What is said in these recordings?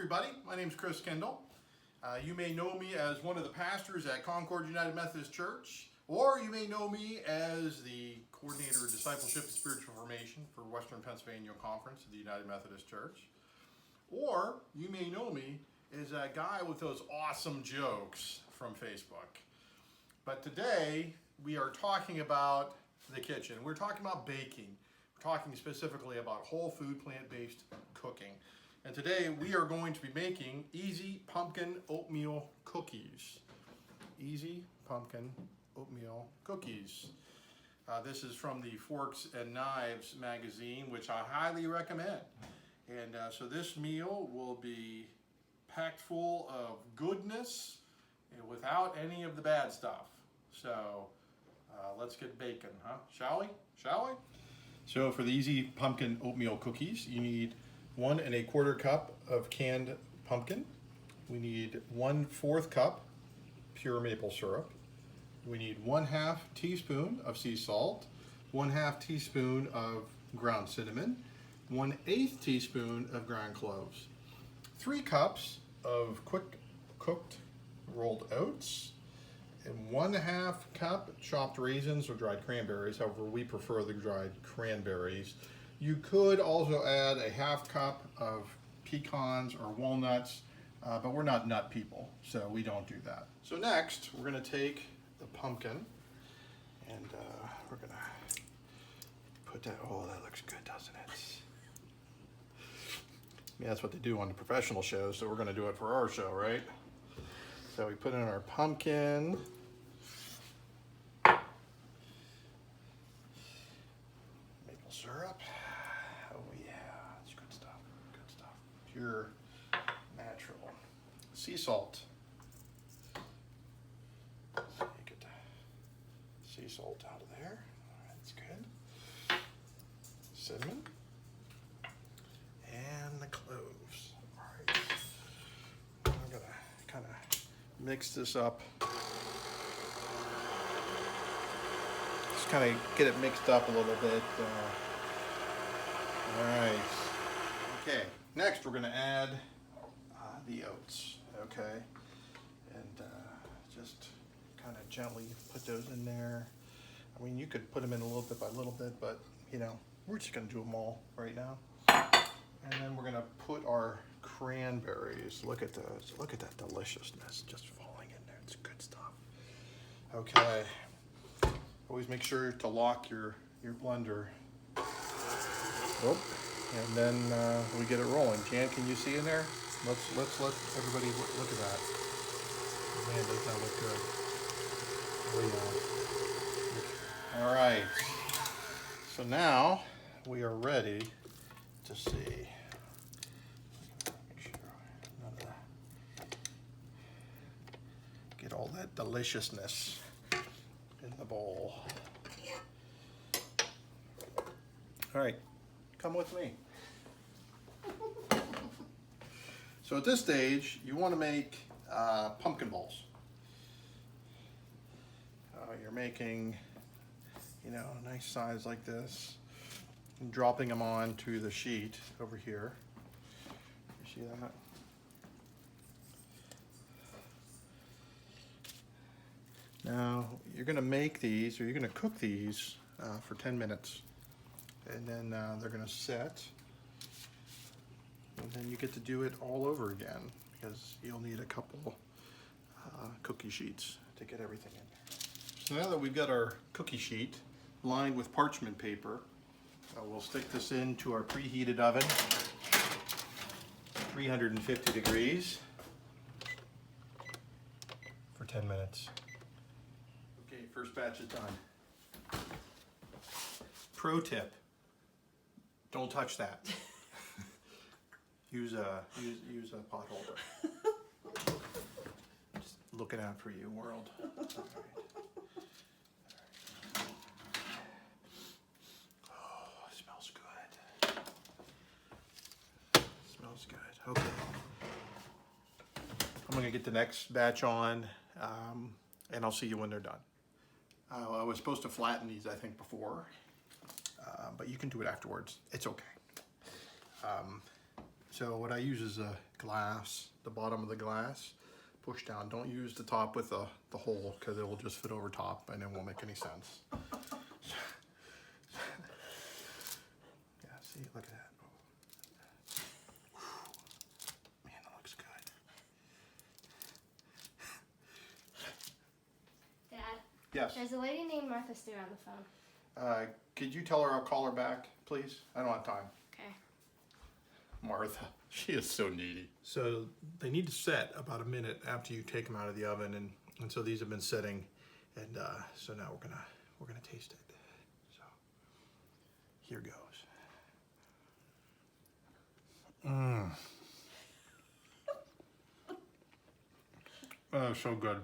everybody. My name is Chris Kindle. You may know me as one of the pastors at Concord United Methodist Church, or you may know me as the coordinator of discipleship and spiritual formation for Western Pennsylvania Conference of the United Methodist Church. Or you may know me as that guy with those awesome jokes from Facebook. But today we are talking about the kitchen. We're talking about baking. We're talking specifically about whole food, plant-based cooking. And today we are going to be making easy pumpkin oatmeal cookies. Easy pumpkin oatmeal cookies. This is from the Forks and Knives magazine, which I highly recommend. And so this meal will be packed full of goodness and without any of the bad stuff. So let's get baking, huh? Shall we? So for the easy pumpkin oatmeal cookies, you need 1 1/4 cup of canned pumpkin. We need 1/4 cup pure maple syrup. We need 1/2 teaspoon of sea salt, 1/2 teaspoon of ground cinnamon, 1/8 teaspoon of ground cloves, 3 cups of quick cooked rolled oats, and 1/2 cup chopped raisins or dried cranberries. However, we prefer the dried cranberries. You could also add a 1/2 cup of pecans or walnuts, but we're not nut people, so we don't do that. So next, we're going to take the pumpkin and we're going to put that, oh, that looks good, doesn't it? Yeah, that's what they do on the professional shows, so we're going to do it for our show, right? So we put in our pumpkin. Maple syrup. Oh yeah, it's good stuff, Pure, natural. Sea salt. So you get the sea salt out of there. That's good. Cinnamon. And the cloves. All right. I'm gonna kind of mix this up. Just kind of get it mixed up a little bit. All right. Okay. Next, we're gonna add the oats. Okay. And just kind of gently put those in there. I mean, you could put them in a little bit by little bit, but you know, we're just gonna do them all right now. And then we're gonna put our cranberries. Look at those. Look at that deliciousness just falling in there. It's good stuff. Okay. Always make sure to lock your blender. Oh, and then we get it rolling. Jan, can you see in there? Let's let everybody look at that. Man, does that look good. Oh, yeah. All right. So now we are ready to see. Make sure none of that. Get all that deliciousness in the bowl. All right, come with me. So at this stage, you want to make pumpkin balls. You're making, you know, a nice size like this. And dropping them onto the sheet over here. You see that? Now you're going to make these, or you're going to cook these for 10 minutes, and then they're going to set, and then you get to do it all over again because you'll need a couple cookie sheets to get everything in there. So now that we've got our cookie sheet lined with parchment paper, we'll stick this into our preheated oven, 350 degrees, for 10 minutes. Okay, first batch is done. Pro tip, don't touch that. use a pot holder. Just looking out for you, world. All right. Okay, I'm going to get the next batch on, and I'll see you when they're done. I was supposed to flatten these, I think, before, but you can do it afterwards. It's okay. So what I use is a glass, the bottom of the glass, push down. Don't use the top with the hole because it will just fit over top and it won't make any sense. Yeah, see, look at that. Man, that looks good. Dad, Yes. there's a lady named Martha Stewart on the phone. Could you tell her I'll call her back, please? I don't have time. Okay. Martha, she is so needy. So they need to set about a minute after you take them out of the oven, and so these have been setting, and so now we're gonna taste it. So here goes. Oh, so good.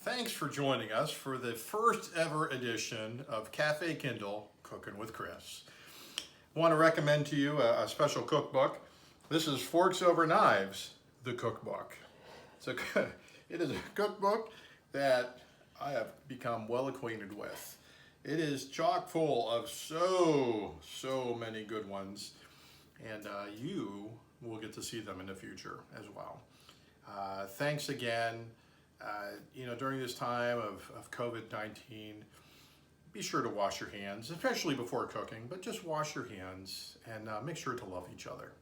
Thanks for joining us for the first ever edition of Cafe Kindle Cooking with Chris. I want to recommend to you a special cookbook. This is Forks Over Knives, the cookbook. It is a cookbook that I have become well acquainted with. It is chock full of so many good ones, and you will get to see them in the future as well. Thanks again. During this time of COVID-19, be sure to wash your hands, especially before cooking, but just wash your hands and make sure to love each other.